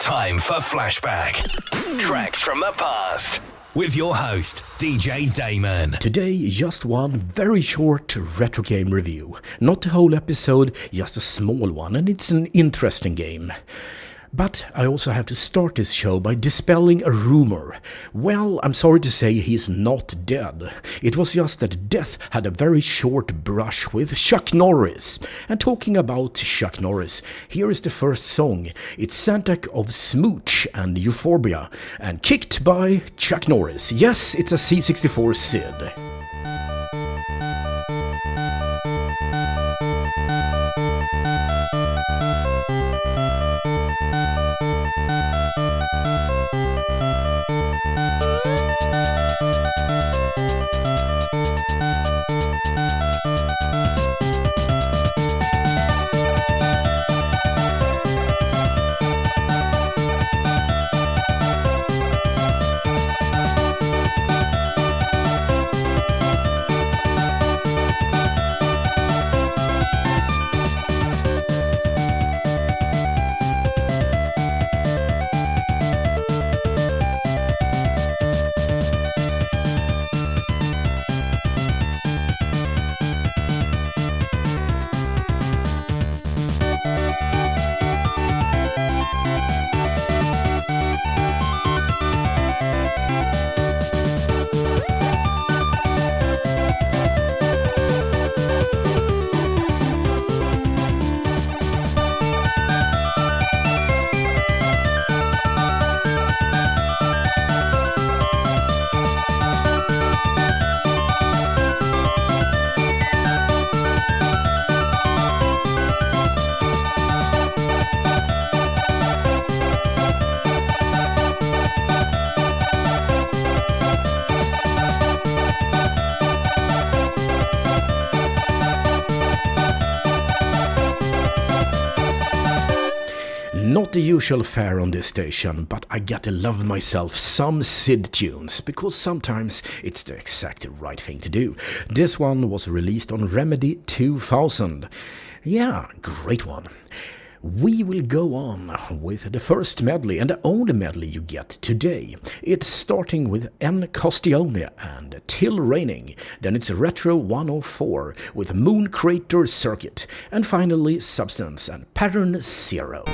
Time for Flashback. Tracks from the past. With your host, DJ Daemon. Today, just one very short retro game review. Not the whole episode, just a small one, and it's an interesting game. But I also have to start this show by dispelling a rumor. Well, I'm sorry to say he's not dead. It was just that death had a very short brush with Chuck Norris. And talking about Chuck Norris, here is the first song. It's Soundtrack of Smooch and Euphoria, and kicked by Chuck Norris. Yes, it's a C64 SID. Not the usual fare on this station, but I gotta love myself some SID tunes, because sometimes it's the exact right thing to do. This one was released on Remedy 2000. Yeah, great one. We will go on with the first medley and the only medley you get today. It's starting with N. Costione and Till Raining, then it's Retro 104 with Moon Crater Circuit, and finally Substance and Pattern Zero.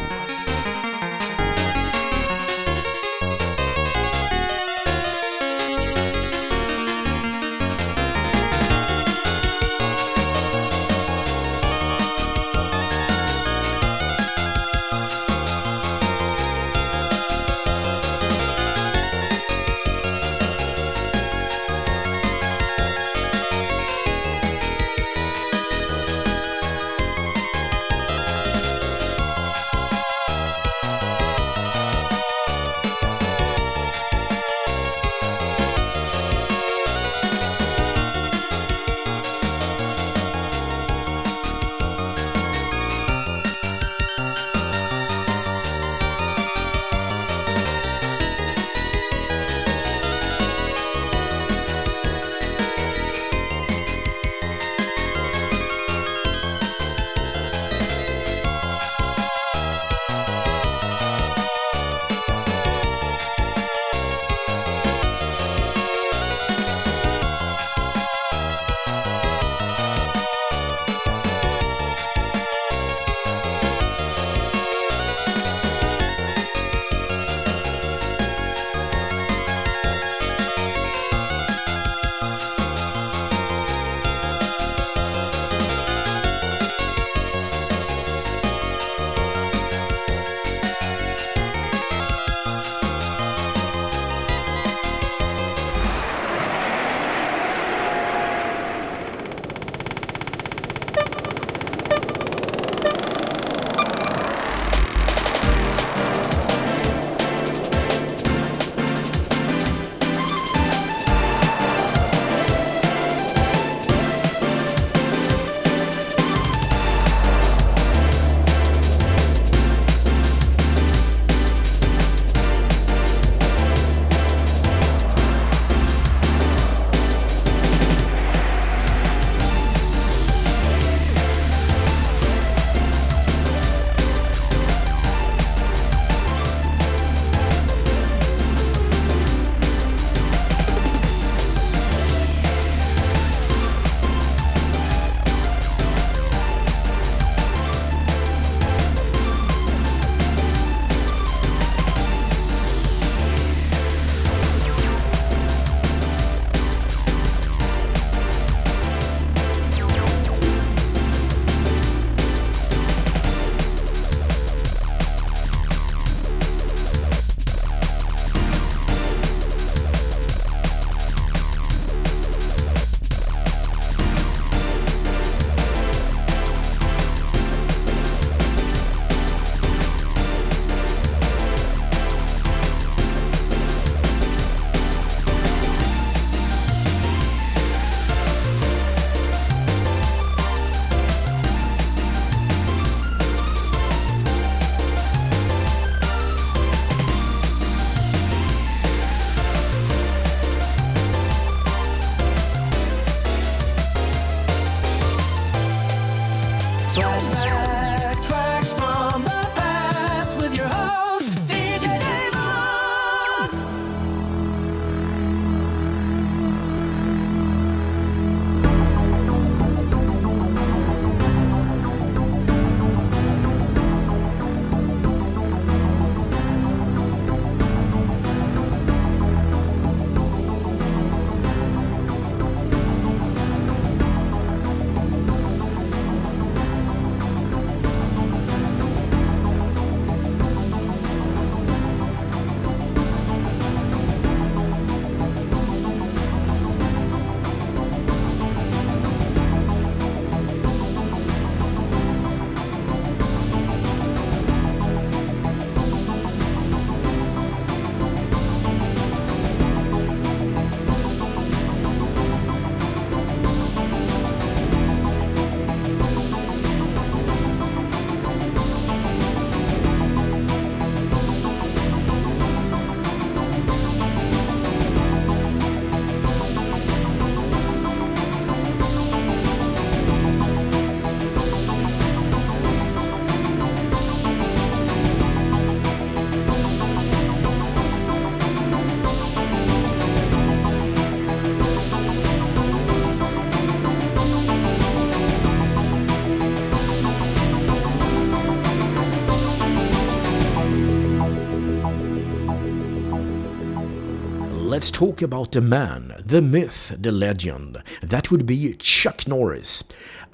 Let's talk about the man, the myth, the legend. That would be Chuck Norris.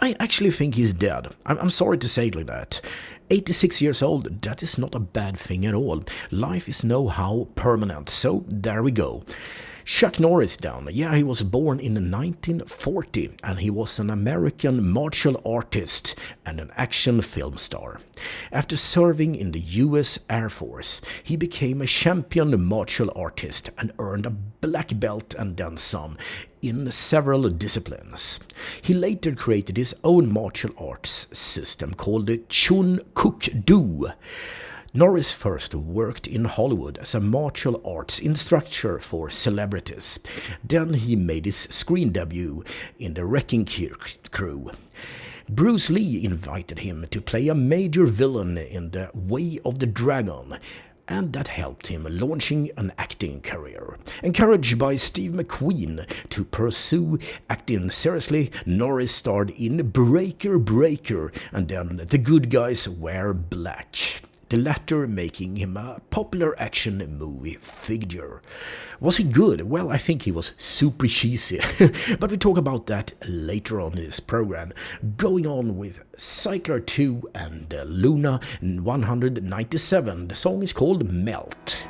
I actually think he's dead. I'm sorry to say it like that. 86 years old, that is not a bad thing at all. Life is no how permanent, so there we go. Chuck Norris down. Yeah, he was born in 1940 and he was an American martial artist and an action film star. After serving in the US Air Force, he became a champion martial artist and earned a black belt and then some in several disciplines. He later created his own martial arts system called the Chun Kuk Do. Norris first worked in Hollywood as a martial arts instructor for celebrities. Then he made his screen debut in The Wrecking Crew. Bruce Lee invited him to play a major villain in The Way of the Dragon, and that helped him launching an acting career. Encouraged by Steve McQueen to pursue acting seriously, Norris starred in Breaker, and then The Good Guys Wear Black, the latter making him a popular action movie figure. Was he good? Well, I think he was super cheesy, but we talk about that later on in this program. Going on with Cycler 2 and Luna 197. The song is called Melt.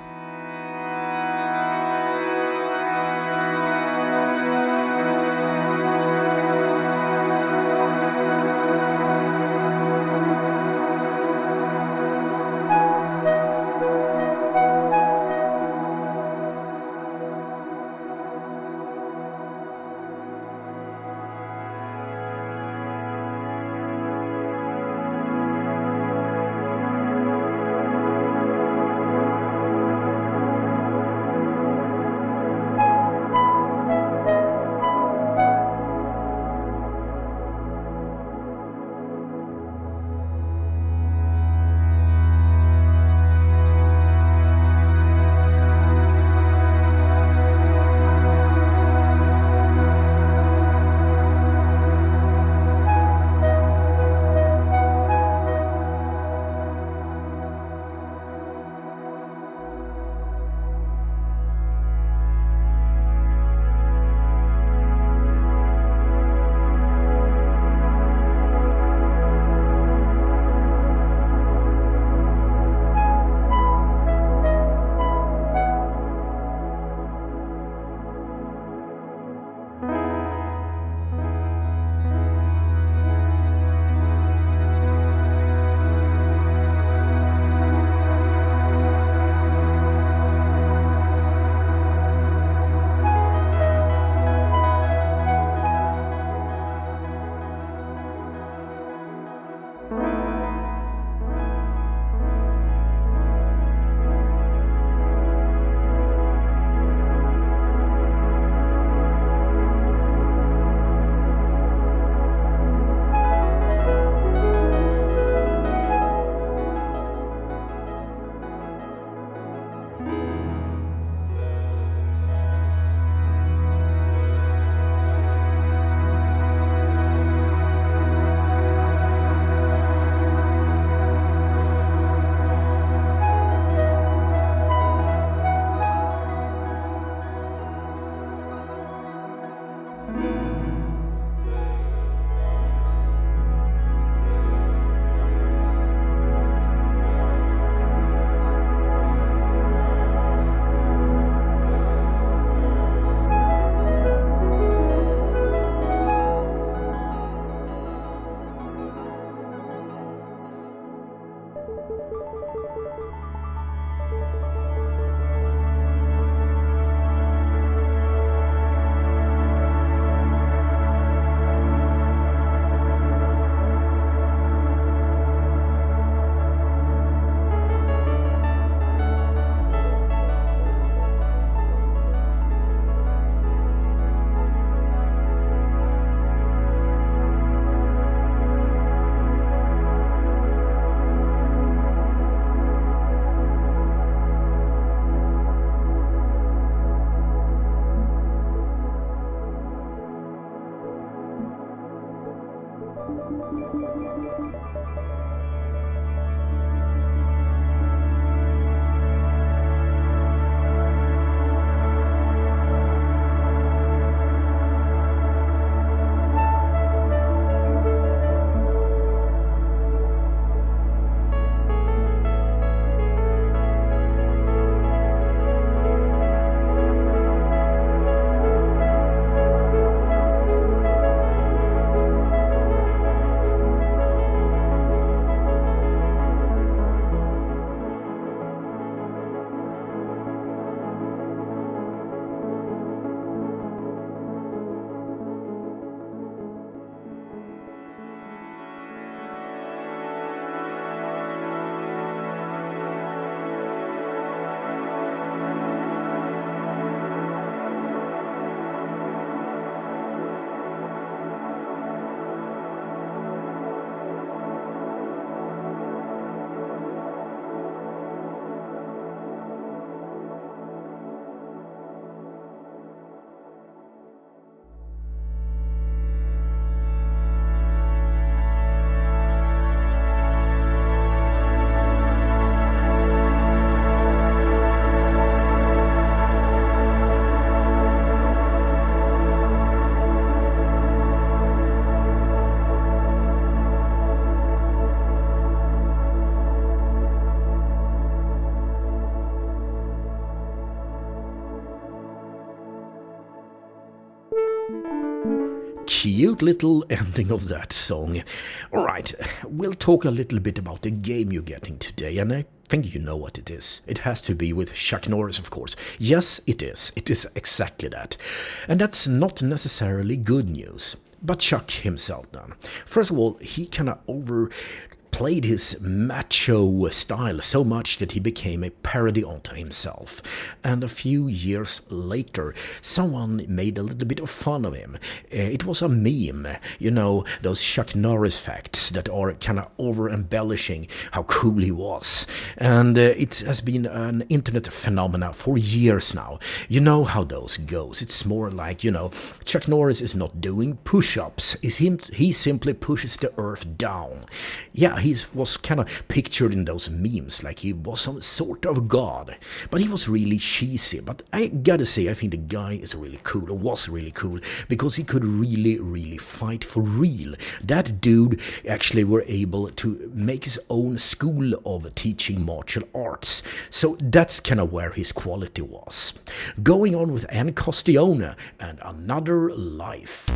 cute little ending of that song. Alright, we'll talk a little bit about the game you're getting today, and I think you know what it is. It has to be with Chuck Norris, of course. Yes, it is. It is exactly that. And that's not necessarily good news. But Chuck himself then. First of all, he kind of overplayed his macho style so much that he became a parody onto himself. And a few years later, someone made a little bit of fun of him. It was a meme, you know, those Chuck Norris facts that are kind of over-embellishing how cool he was. And it has been an internet phenomena for years now. You know how those goes. It's more like, you know, Chuck Norris is not doing push-ups. He simply pushes the earth down. Yeah, he was kind of pictured in those memes like he was some sort of god. But he was really cheesy. But I gotta say, I think the guy is really cool, or was really cool, because he could really fight for real. That dude actually were able to make his own school of teaching martial arts. So that's kind of where his quality was. Going on with Ann Costione and Another Life.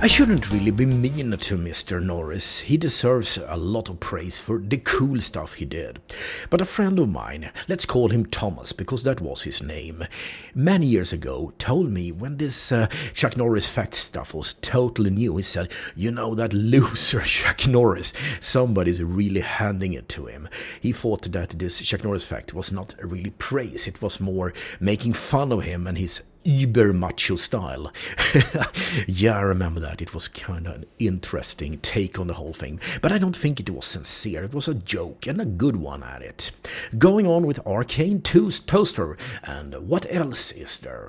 I shouldn't really be mean to Mr. Norris. He deserves a lot of praise for the cool stuff he did. But a friend of mine, let's call him Thomas because that was his name, many years ago told me when this Chuck Norris fact stuff was totally new, he said, you know that loser Chuck Norris, somebody's really handing it to him. He thought that this Chuck Norris fact was not really praise, it was more making fun of him and his uber macho style. Yeah, I remember that. It was kind of an interesting take on the whole thing. But I don't think it was sincere. It was a joke and a good one at it. Going on with Arcane 2's Toaster. And what else is there?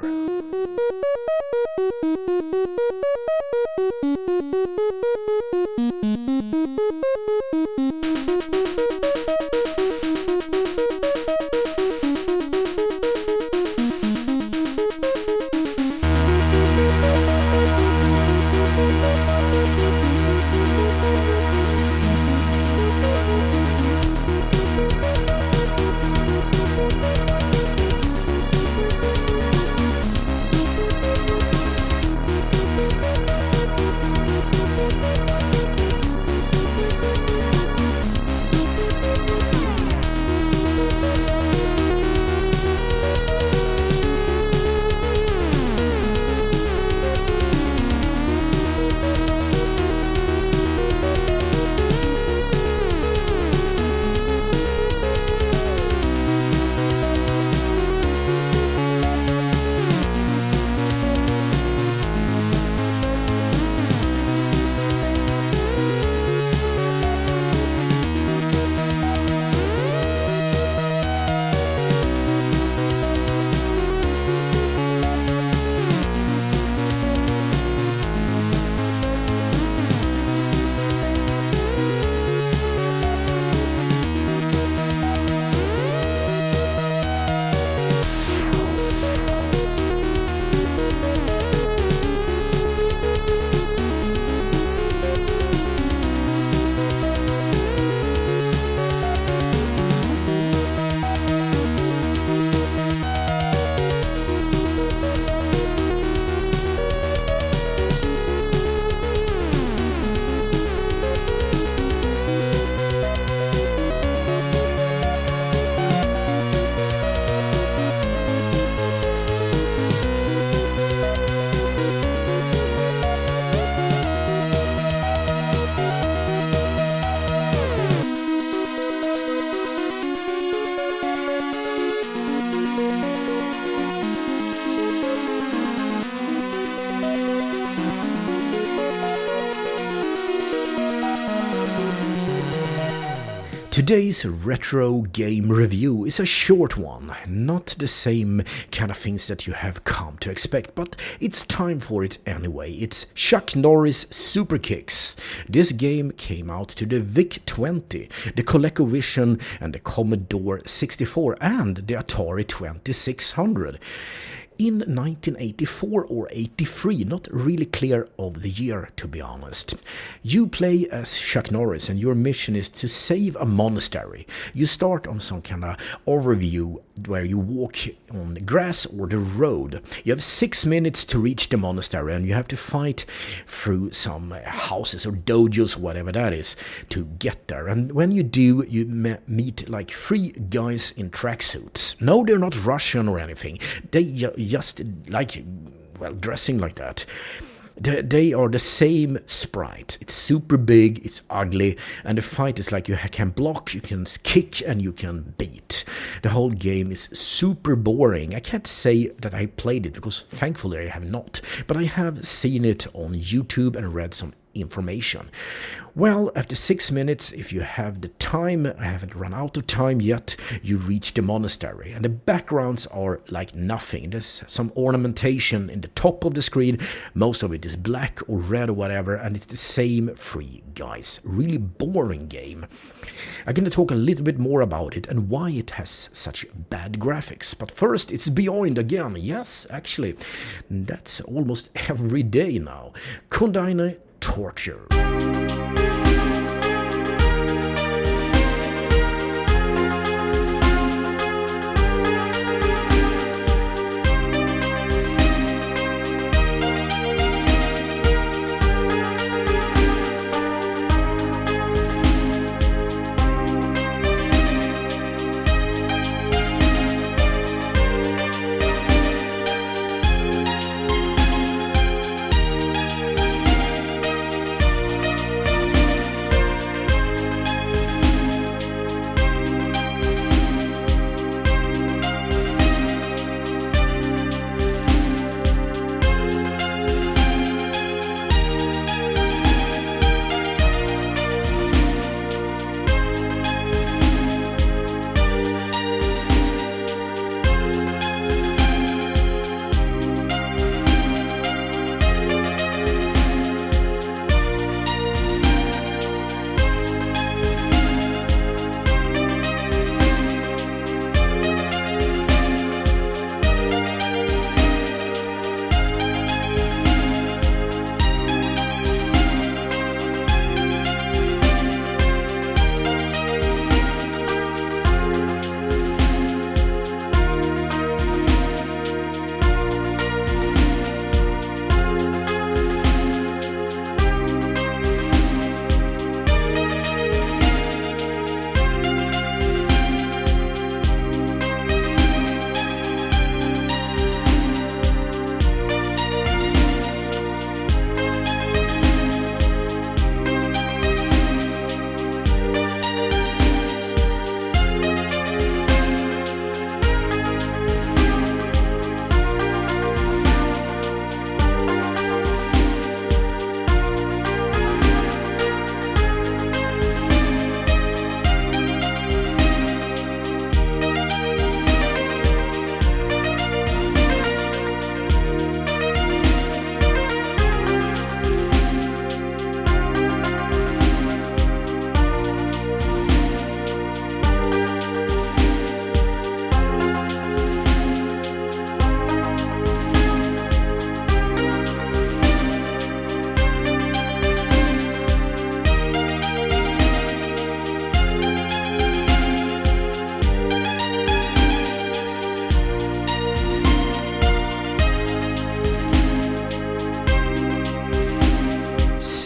Today's retro game review is a short one, not the same kind of things that you have come to expect, but it's time for it anyway. It's Chuck Norris Superkicks. This game came out to the VIC-20, the ColecoVision and the Commodore 64 and the Atari 2600. In 1984 or 83, not really clear of the year to be honest. You play as Chuck Norris and your mission is to save a monastery. You start on some kind of overview where you walk on grass or the road. You have 6 minutes to reach the monastery and you have to fight through some houses or dojos, whatever that is, to get there. And when you do, you meet like 3 guys in tracksuits. No, they're not Russian or anything. They just like, well, dressing like that. They are the same sprite. It's super big, it's ugly, and the fight is like you can block, you can kick, and you can beat. The whole game is super boring. I can't say that I played it because thankfully I have not, but I have seen it on YouTube and read some information. Well, after 6 minutes, if you have the time, I haven't run out of time yet, you reach the monastery and the backgrounds are like nothing. There's some ornamentation in the top of the screen, most of it is black or red or whatever, and it's the same 3 guys. Really boring game. I'm going to talk a little bit more about it and why it has such bad graphics. But first, it's Beyond again. Yes, actually, that's almost every day now. Condign Torture.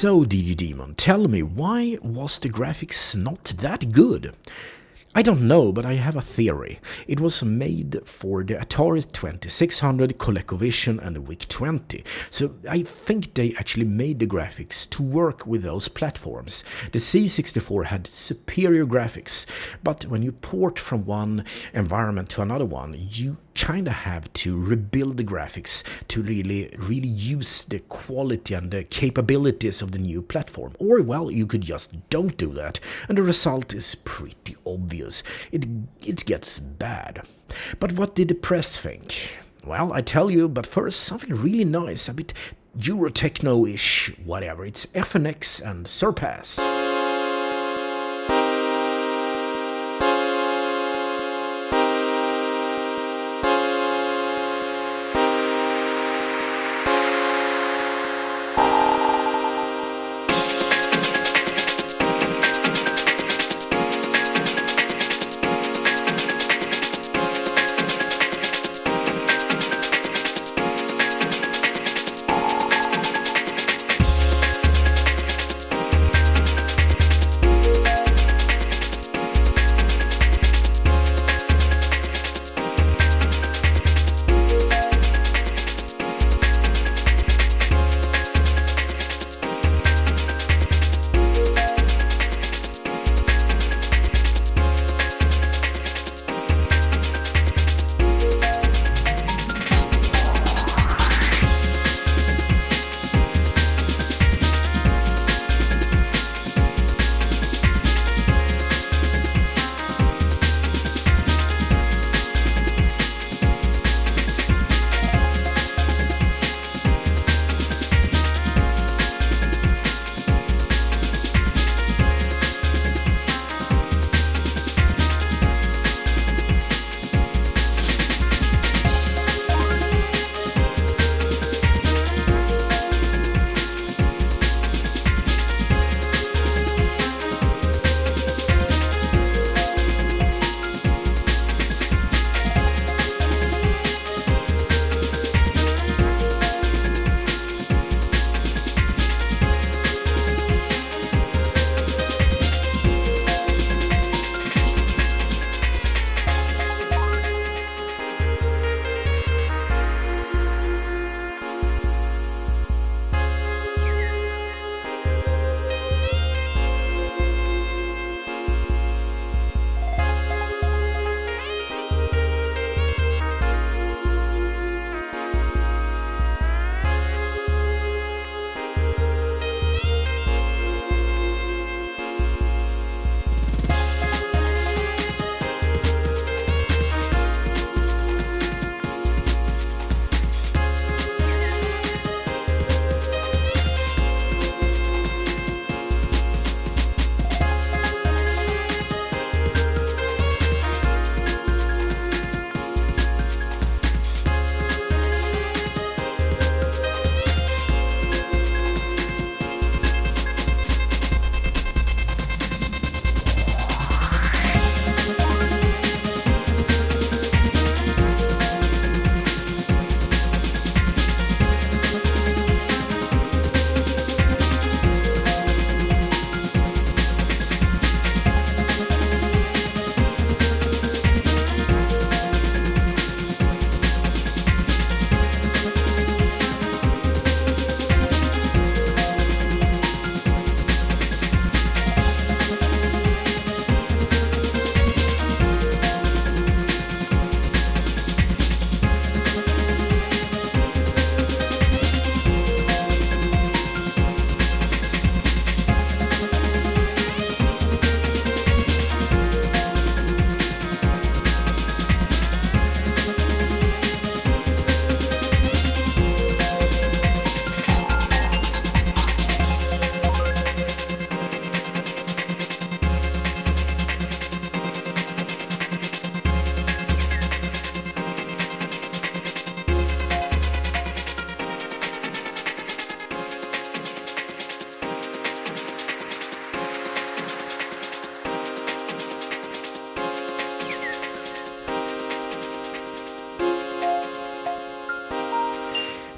So, Daemon, tell me, why was the graphics not that good? I don't know, but I have a theory. It was made for the Atari 2600, ColecoVision and the VIC-20, so I think they actually made the graphics to work with those platforms. The C64 had superior graphics, but when you port from one environment to another one, you kind of have to rebuild the graphics to really use the quality and the capabilities of the new platform. Or, well, you could just don't do that, and the result is pretty obvious. It gets bad. But what did the press think? Well, I tell you, but first, something really nice, a bit Eurotechno-ish, whatever. It's FNX and Surpass.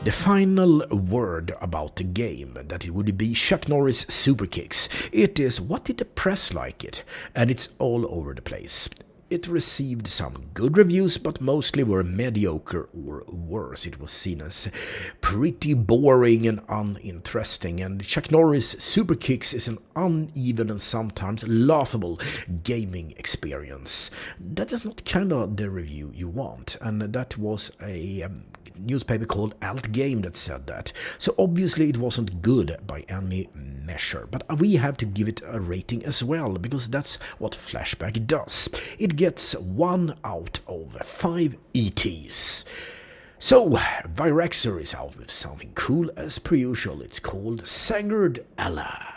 The final word about the game, that it would be Chuck Norris Superkicks. It is what did the press like it? And it's all over the place. It received some good reviews, but mostly were mediocre or worse. It was seen as pretty boring and uninteresting, and Chuck Norris Superkicks is an uneven and sometimes laughable gaming experience. That is not kind of the review you want, and that was a newspaper called Alt Game that said that. So obviously it wasn't good by any measure, but we have to give it a rating as well, because that's what Flashback does. It gets 1 out of 5 ETs. So, Virexer is out with something cool as per usual. It's called Sangered Allah.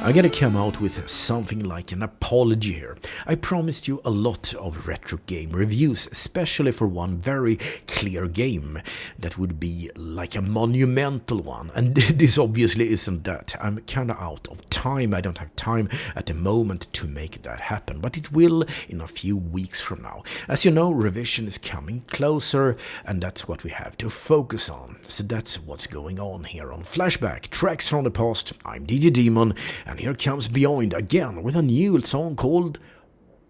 I'm gonna come out with something like an apology here. I promised you a lot of retro game reviews, especially for one very clear game that would be like a monumental one, and this obviously isn't that. I'm kinda out of time time. I don't have time at the moment to make that happen, but it will in a few weeks from now. As you know, revision is coming closer, and that's what we have to focus on. So that's what's going on here on Flashback, Tracks from the Past. I'm DJ Daemon, and here comes Beyond again with a new song called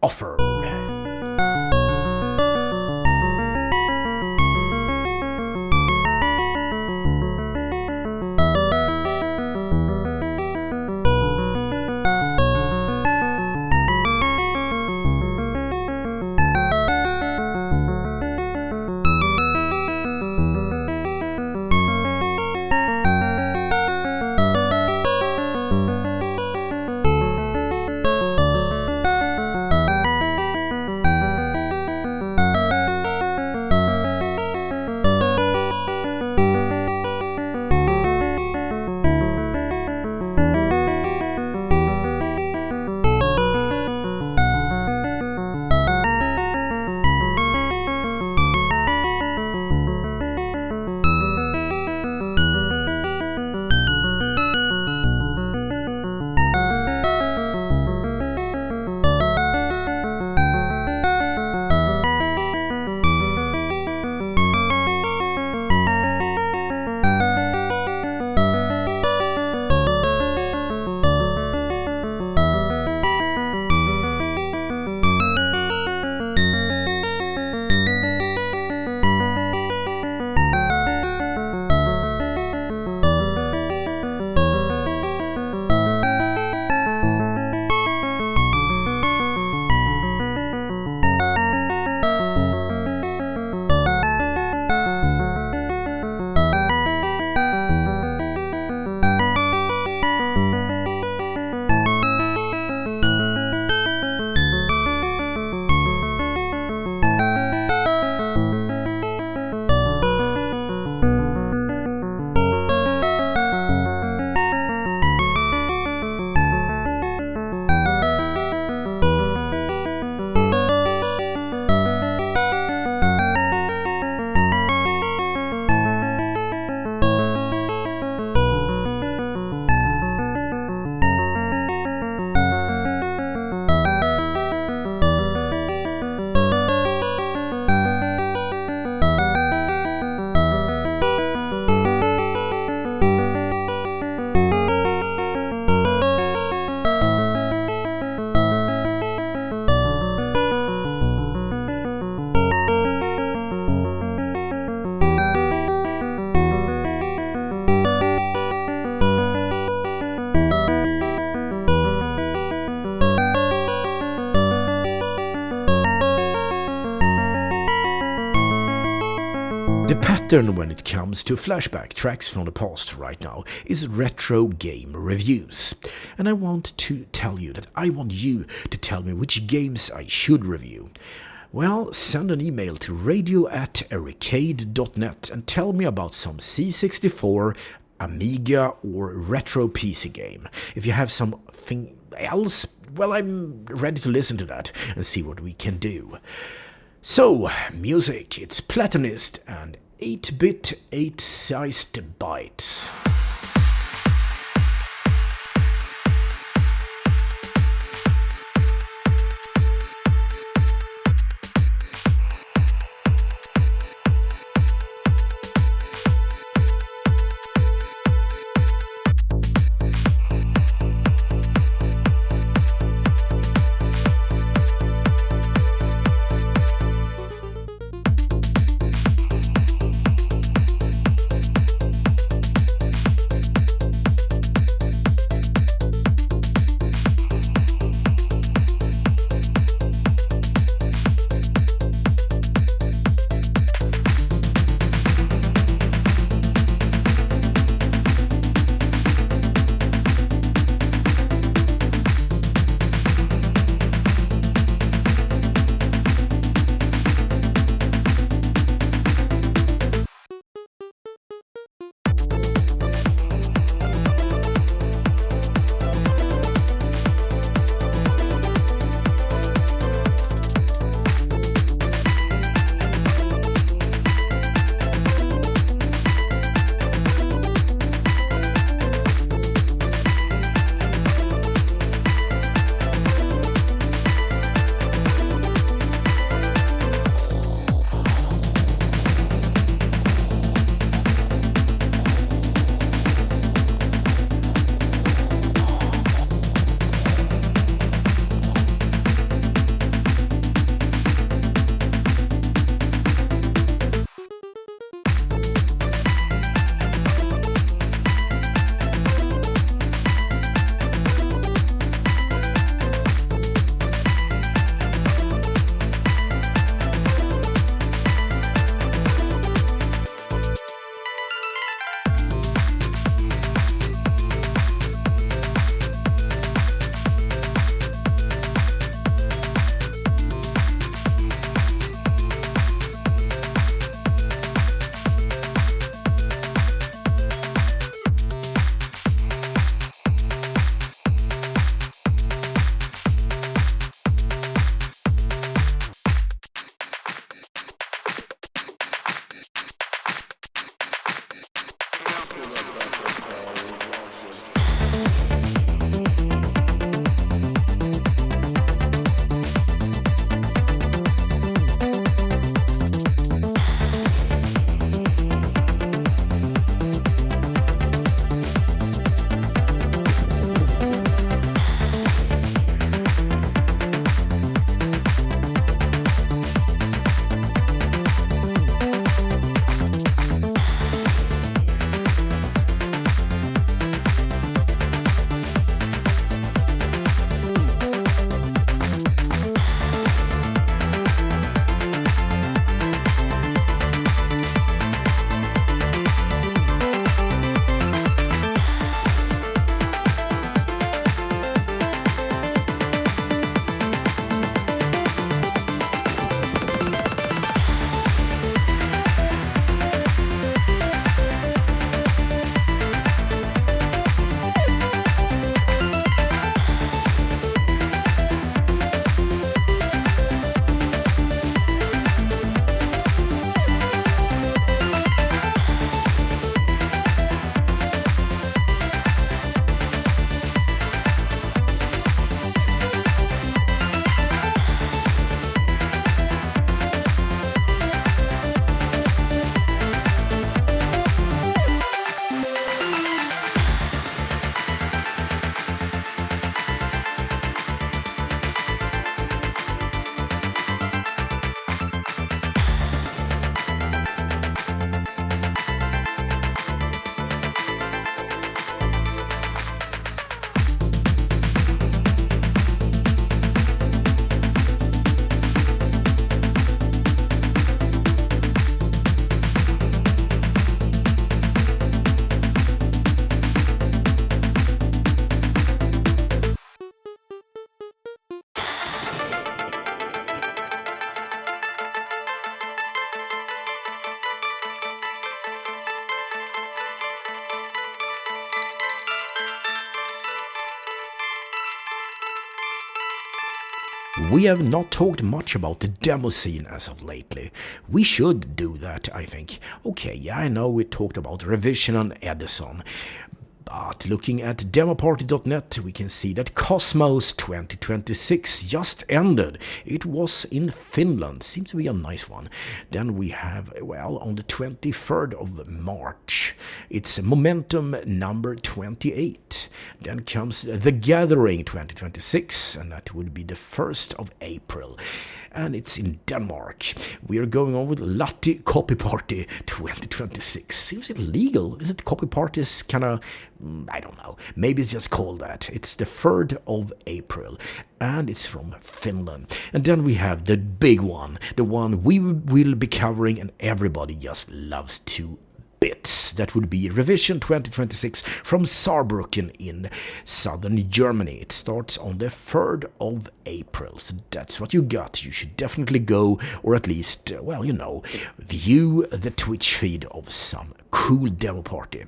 Offer. The pattern when it comes to Flashback, Tracks from the Past right now, is retro game reviews. And I want to tell you that I want you to tell me which games I should review. Well, send an email to radio@arcade.net and tell me about some C64, Amiga or retro PC game. If you have something else, well, I'm ready to listen to that and see what we can do. So, music, it's Platonist and 8-bit 8-sized bytes. We have not talked much about the demo scene as of lately. We should do that, I think. Okay, yeah, I know we talked about Revision and Edison. But looking at demoparty.net, we can see that Cosmos 2026 just ended. It was in Finland. Seems to be a nice one. Then we have, well, on the 23rd of March, it's Momentum number 28. Then comes The Gathering 2026, and that would be the 1st of April. And it's in Denmark. We are going on with Latti Copy Party 2026. Seems illegal. Is it Copy Parties kind of, I don't know. Maybe it's just called that. It's the 3rd of April. And it's from Finland. And then we have the big one. The one we will be covering and everybody just loves to bits. That would be Revision 2026 from Saarbrücken in southern Germany. It starts on the 3rd of April. So that's what you got. You should definitely go, or at least, well, you know, view the Twitch feed of some cool demo party.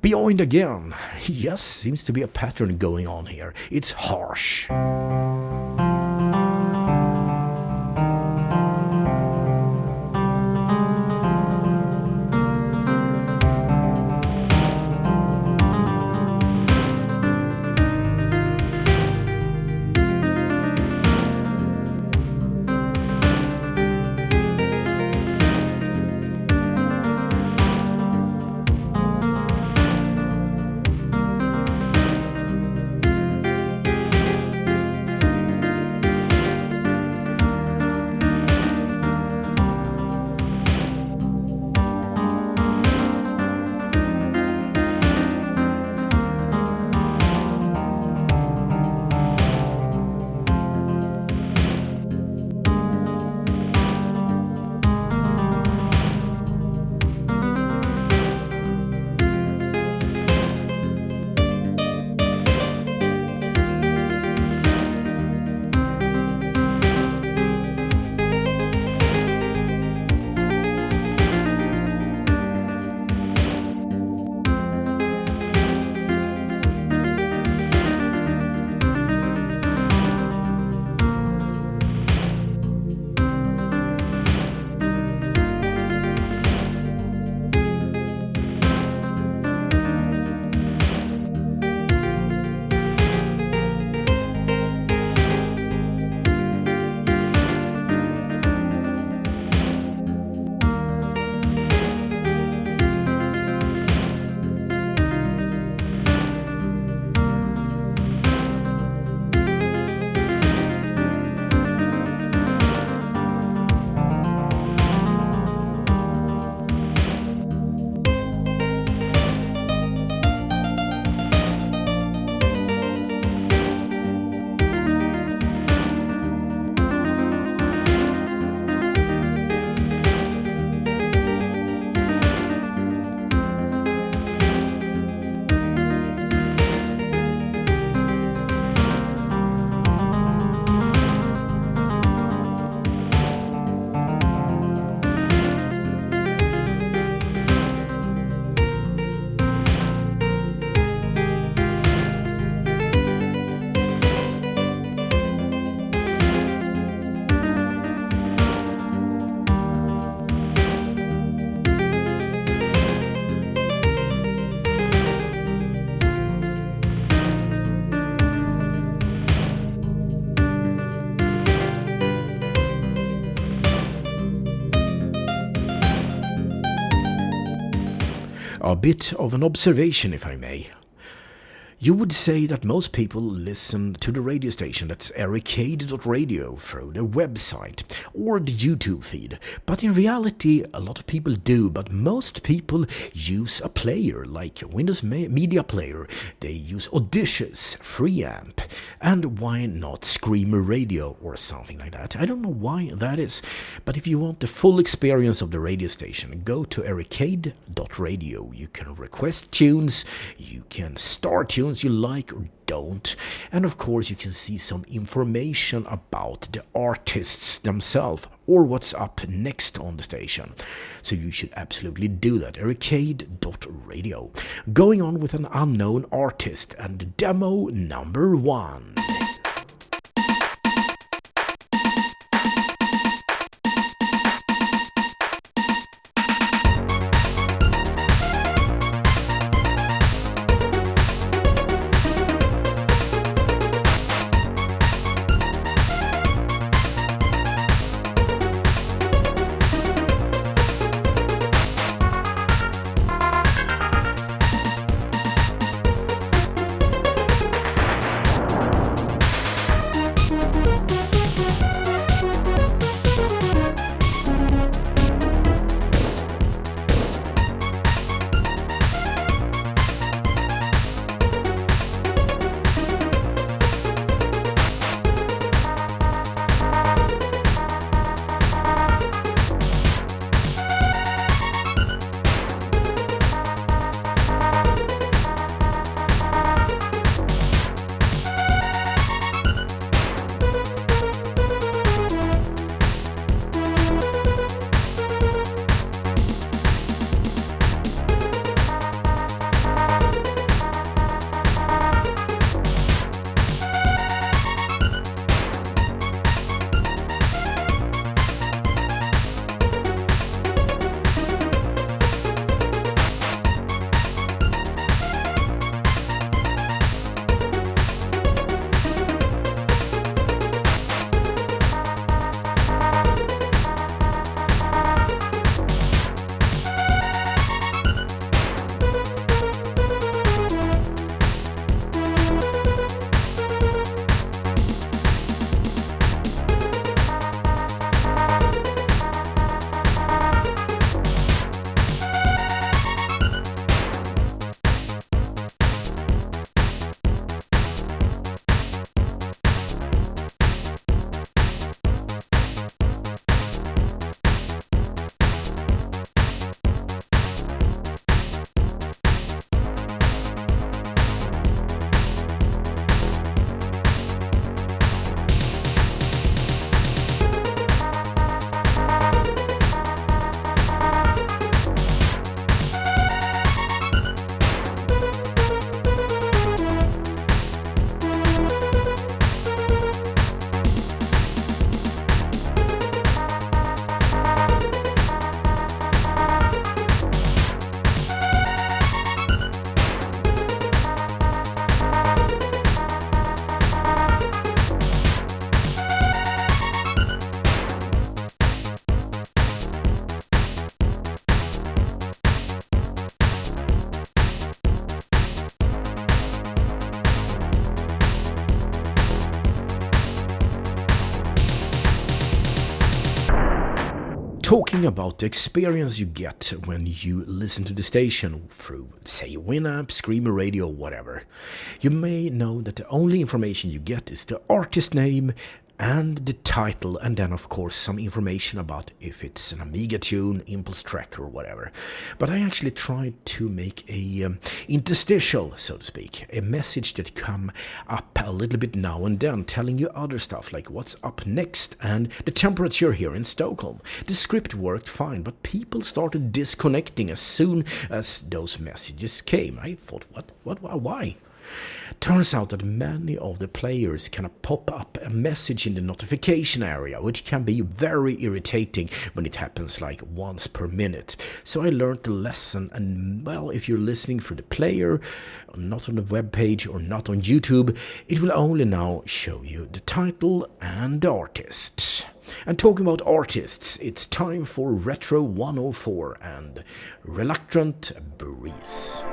Beyond again. Yes, seems to be a pattern going on here. It's harsh. bit of an observation, if I may. You would say that most people listen to the radio station, that's arcade.radio, through the website or the YouTube feed. But in reality, a lot of people do, but most people use a player like Windows Media Player. They use Audacious, Freeamp, and why not Screamer Radio or something like that. I don't know why that is, but if you want the full experience of the radio station, go to arcade.radio. You can request tunes, you can start tunes you like or don't, and of course you can see some information about the artists themselves or what's up next on the station. So you should absolutely do that. Arcade.radio. Going on with an unknown artist and demo number 1. talking about the experience you get when you listen to the station through, say, Winamp, Screamer Radio, whatever. You may know that the only information you get is the artist name and the title, and then of course some information about if it's an Amiga tune, impulse track or whatever. But I actually tried to make a interstitial, so to speak, a message that come up a little bit now and then, telling you other stuff like what's up next and the temperature here in Stockholm. The script worked fine, but people started disconnecting as soon as those messages came. I thought, why? Turns out that many of the players can pop up a message in the notification area, which can be very irritating when it happens like once per minute. So I learned the lesson, and well, if you're listening through the player, not on the web page or not on YouTube, it will only now show you the title and the artist. And talking about artists, it's time for Retro 104 and Reluctant Breeze.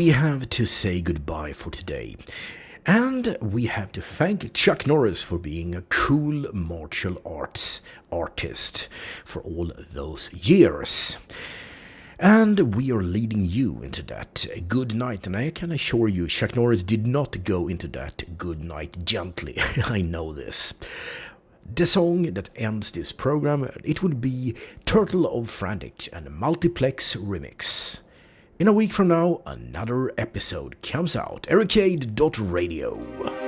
We have to say goodbye for today. And we have to thank Chuck Norris for being a cool martial arts artist for all those years. And we are leading you into that good night. And I can assure you, Chuck Norris did not go into that good night gently. I know this. The song that ends this program, it would be Turtle of Frantic and a Multiplex remix. In a week from now, another episode comes out. Arcade.radio.